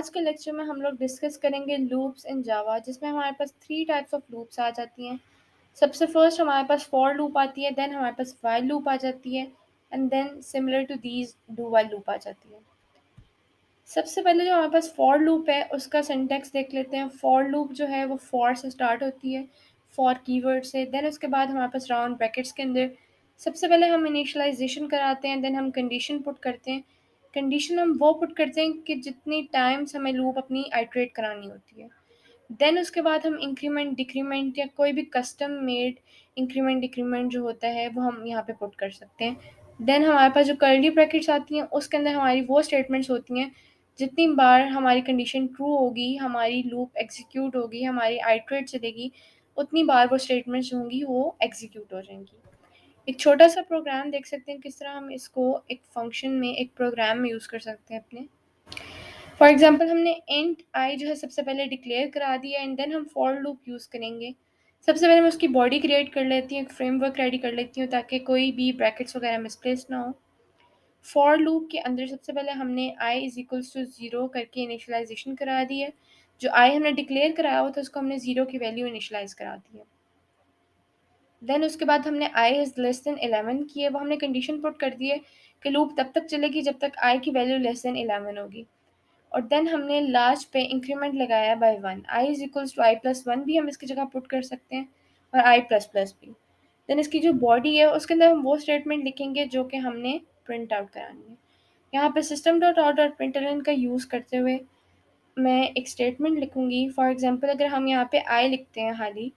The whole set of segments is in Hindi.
आज के लेक्चर में हम लोग डिस्कस करेंगे लूप्स इन जावा, जिसमें हमारे पास 3 टाइप्स ऑफ लूप्स आ जाती हैं। सबसे फर्स्ट हमारे पास फॉर लूप आती है, देन हमारे पास व्हाइल लूप आ जाती है, and then similar to these do while loop आ जाती है। सबसे पहले जो हमारे पास फॉर लूप है उसका सिंटैक्स देख लेते हैं। फॉर लूप जो है वो फॉर से स्टार्ट होती है, फॉर कीवर्ड से। देन उसके बाद हमारे पास राउंड ब्रैकेट्स के अंदर सबसे पहले हम इनिशियलाइजेशन कराते हैं, देन हम कंडीशन पुट करते हैं। कंडीशन हम वो पुट करते हैं कि जितनी टाइम्स हमें लूप अपनी आइट्रेट करानी होती है। देन उसके बाद हम इंक्रीमेंट डिक्रीमेंट या कोई भी कस्टम मेड इंक्रीमेंट डिक्रीमेंट जो होता है वो हम यहाँ पे पुट कर सकते हैं। देन हमारे पास जो कर्ली ब्रैकेट्स आती हैं उसके अंदर हमारी वो स्टेटमेंट्स होती हैं जितनी बार हमारी कंडीशन ट्रू होगी, हमारी लूप एग्जीक्यूट होगी, हमारी आइट्रेट चलेगी, उतनी बार वो स्टेटमेंट्स होंगी वो एग्जीक्यूट हो जाएंगी। एक छोटा सा प्रोग्राम देख सकते हैं किस तरह हम इसको एक फंक्शन में, एक प्रोग्राम में यूज़ कर सकते हैं अपने। फॉर एग्जाम्पल हमने इंट आई जो है सबसे पहले डिक्लेयर करा दिया, एंड देन हम फॉर लूप यूज़ करेंगे। सबसे पहले मैं उसकी बॉडी क्रिएट कर लेती हूँ, एक फ्रेमवर्क रेडी कर लेती हूँ ताकि कोई भी ब्रैकेट्स वगैरह मिसप्लेस ना हो। फॉर लूप के अंदर सबसे पहले हमने आई इज इक्वल्स टू 0 करके इनिशियलाइजेशन करा दी है। जो आई हमने डिक्लेयर कराया हुआ था उसको हमने 0 की वैल्यू इनिशियलाइज करा दी है। देन उसके बाद हमने आई इज़ लेस देन 11 की है, वो हमने कंडीशन पुट कर दी है कि लूप तब तक चलेगी जब तक आई की वैल्यू लेस देन 11 होगी। और देन हमने लास्ट पे इंक्रीमेंट लगाया by 1। I is equals to I plus 1 भी हम इसकी जगह पुट कर सकते हैं, और आई प्लस प्लस भी। देन इसकी जो बॉडी है उसके अंदर हम वो स्टेटमेंट लिखेंगे जो कि हमने प्रिंट आउट करानी है। यहाँ पे system dot out dot println का यूज़ करते हुए मैं एक स्टेटमेंट लिखूंगी। फॉर एग्जांपल अगर हम यहाँ पे आई लिखते हैं हाली,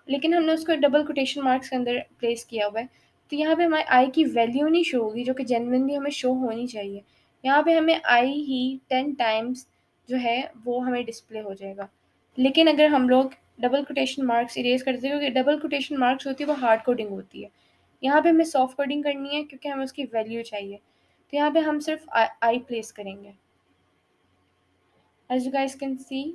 लेकिन हमने उसको डबल कोटेशन मार्क्स के अंदर प्लेस किया हुआ है, तो यहाँ पे हमारे आई की वैल्यू नहीं शो होगी जो कि जेन्युइनली हमें शो होनी चाहिए। यहाँ पे हमें आई ही 10 टाइम्स जो है वो हमें डिस्प्ले हो जाएगा। लेकिन अगर हम लोग डबल कोटेशन मार्क्स इरेज करते हैं, क्योंकि डबल कोटेशन मार्क्स होती है वो हार्ड कोडिंग होती है, यहाँ पे हमें सॉफ्ट कोडिंग करनी है क्योंकि हमें उसकी वैल्यू चाहिए। तो यहाँ पे हम सिर्फ आई प्लेस करेंगे। As you guys can see,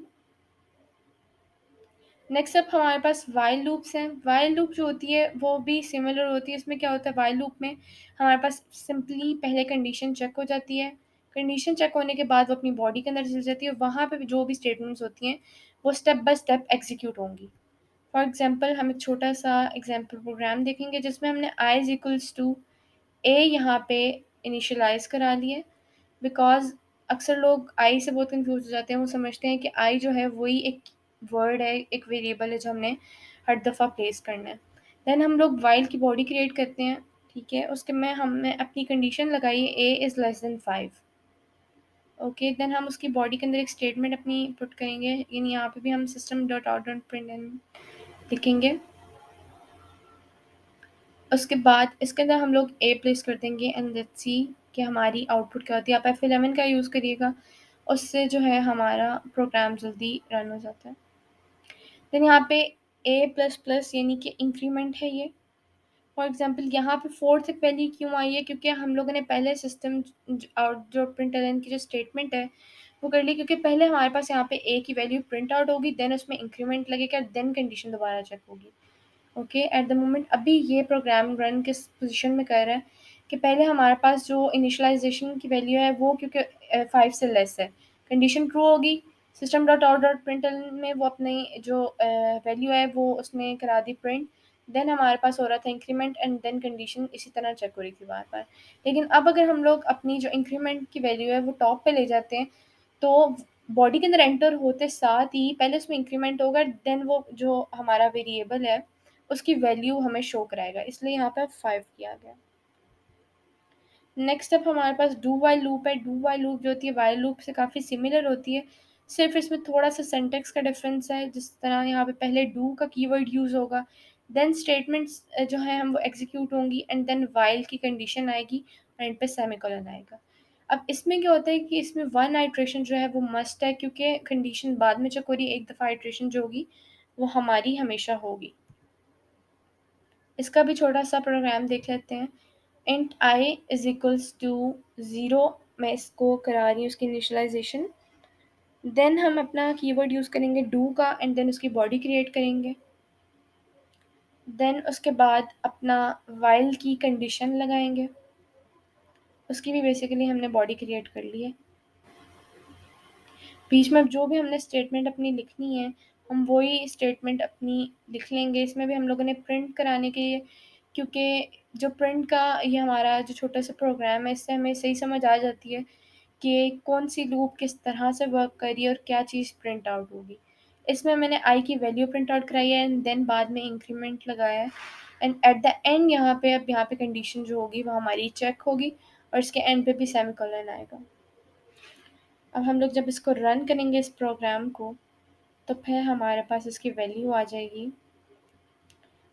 next up हमारे पास वाइल लूप्स हैं। वाइल लूप जो होती है वो भी सिमिलर होती है। इसमें क्या होता है, वाइल लूप में हमारे पास सिंपली पहले कंडीशन चेक हो जाती है। कंडीशन चेक होने के बाद वो अपनी बॉडी के अंदर चल जाती है, वहाँ पे जो भी स्टेटमेंट्स होती हैं वो स्टेप बाय स्टेप एग्जीक्यूट होंगी। फॉर एग्जांपल हम एक छोटा सा एग्जांपल प्रोग्राम देखेंगे जिसमें हमने आई इज इक्वल्स टू ए यहाँ पे इनिशियलाइज करा लिए, बिकॉज अक्सर लोग आई से बहुत कंफ्यूज हो जाते हैं। वो समझते हैं कि आई जो है वही एक वर्ड है, एक वेरिएबल है जो हमने हर दफ़ा प्लेस करना है। देन हम लोग वाइल की बॉडी क्रिएट करते हैं, ठीक है। उसके में हमने अपनी कंडीशन लगाई है A is less than 5। Okay, then हम उसकी बॉडी के अंदर एक स्टेटमेंट अपनी पुट करेंगे, यानी यहाँ पे भी हम system dot out dot print लिखेंगे। उसके बाद इसके अंदर हम लोग ए प्लेस कर देंगे, एंड लेट्स सी कि हमारी आउटपुट क्या होती है। आप F11 का यूज़ करिएगा, उससे जो है हमारा प्रोग्राम जल्दी रन हो जाता है। देन यहाँ पे ए प्लस प्लस यानी कि इंक्रीमेंट है ये। फॉर एग्जांपल यहाँ पे 4 तक वैल्यू क्यों आई है, क्योंकि हम लोगों ने पहले सिस्टम और जो प्रिंटलन की जो स्टेटमेंट है वो कर ली, क्योंकि पहले हमारे पास यहाँ पे ए की वैल्यू प्रिंट आउट होगी, देन उसमें इंक्रीमेंट लगेगा, देन कंडीशन दोबारा चेक होगी। ओके, एट द मोमेंट अभी ये प्रोग्राम रन किस पोजीशन में कर रहा है कि पहले हमारे पास जो इनिशियलाइजेशन की वैल्यू है वो क्योंकि 5 से लेस है, कंडीशन ट्रू होगी, system dot out dot println में वो अपनी जो वैल्यू है वो उसने करा दी प्रिंट। देन हमारे पास हो रहा था इंक्रीमेंट, एंड देन कंडीशन इसी तरह चेक हो रही थी बार बार। लेकिन अब अगर हम लोग अपनी जो इंक्रीमेंट की वैल्यू है वो टॉप पे ले जाते हैं, तो बॉडी के अंदर एंटर होते साथ ही पहले उसमें इंक्रीमेंट होगा, देन वो जो हमारा वेरिएबल है उसकी वैल्यू हमें शो कराएगा, इसलिए यहाँ पे 5 किया गया। नेक्स्ट अप हमारे पास डू वाइल लूप है। डू वाइल लूप जो होती है वाइल लूप से काफ़ी सिमिलर होती है, सिर्फ इसमें थोड़ा सा सिंटैक्स का डिफरेंस है। जिस तरह यहाँ पे पहले डू का कीवर्ड यूज़ होगा, देन स्टेटमेंट्स जो है हम वो एग्जीक्यूट होंगी, एंड देन वाइल की कंडीशन आएगी और इन पे सेमीकोलन आएगा। अब इसमें क्या होता है कि इसमें 1 आइट्रेशन जो है वो मस्ट है, क्योंकि कंडीशन बाद में चेक हो रही है, एक दफ़ा आइट्रेशन जो होगी वो हमारी हमेशा होगी। इसका भी छोटा सा प्रोग्राम देख लेते हैं। Int I is equals to 0, मैं इसको करा रही हूँ उसकी इनिशियलाइजेशन। देन हम अपना कीवर्ड यूज़ करेंगे डू का, एंड देन उसकी बॉडी क्रिएट करेंगे। देन उसके बाद अपना वाइल की कंडीशन लगाएंगे, उसकी भी बेसिकली हमने बॉडी क्रिएट कर ली है। बीच में जो भी हमने स्टेटमेंट अपनी लिखनी है, हम वही स्टेटमेंट अपनी लिख लेंगे। इसमें भी हम लोगों ने प्रिंट कराने के, क्योंकि जो प्रिंट का ये हमारा जो छोटा सा प्रोग्राम है, इससे हमें सही समझ आ जाती है कि कौन सी लूप किस तरह से वर्क कर रही है और क्या चीज़ प्रिंट आउट होगी। इसमें मैंने आई की वैल्यू प्रिंट आउट कराई है एंड देन बाद में इंक्रीमेंट लगाया है, एंड एट द एंड यहाँ पे, अब यहाँ पे कंडीशन जो होगी वो हमारी चेक होगी और इसके एंड पे भी सेमीकोलन आएगा। अब हम लोग जब इसको रन करेंगे इस प्रोग्राम को, तो फिर हमारे पास इसकी वैल्यू आ जाएगी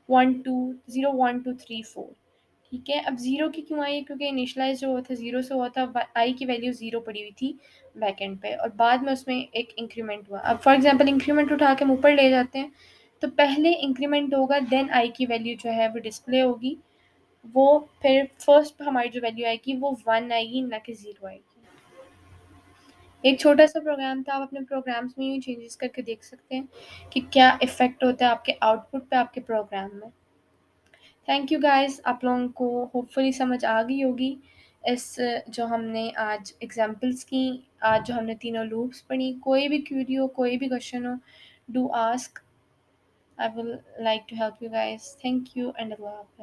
1 2 0 1 2 3 4। ठीक है, अब ज़ीरो की क्यों आई है, क्योंकि इनिशलाइज जो हुआ था ज़ीरो से हुआ था, आई की वैल्यू ज़ीरो पड़ी हुई थी बैक एंड पे, और बाद में उसमें एक इंक्रीमेंट हुआ। अब फॉर एग्जांपल इंक्रीमेंट उठा के हम ऊपर ले जाते हैं, तो पहले इंक्रीमेंट होगा देन आई की वैल्यू जो है वो डिस्प्ले होगी। वो फिर फर्स्ट हमारी जो वैल्यू आएगी वो 1 आएगी, ना कि 0 आएगी। एक छोटा सा प्रोग्राम था, आप अपने प्रोग्राम्स में यूँ चेंजेस करके देख सकते हैं कि क्या इफ़ेक्ट होता है आपके आउटपुट पे आपके प्रोग्राम में। थैंक यू गाइस, आप लोगों को होपफुली समझ आ गई होगी इस जो हमने आज एग्जांपल्स की, आज जो हमने तीनों लूप्स पढ़ी। कोई भी क्वेरी हो, कोई भी क्वेश्चन हो, do ask, I will like to help you guys. Thank you and अल्लाह हाफ़िज़।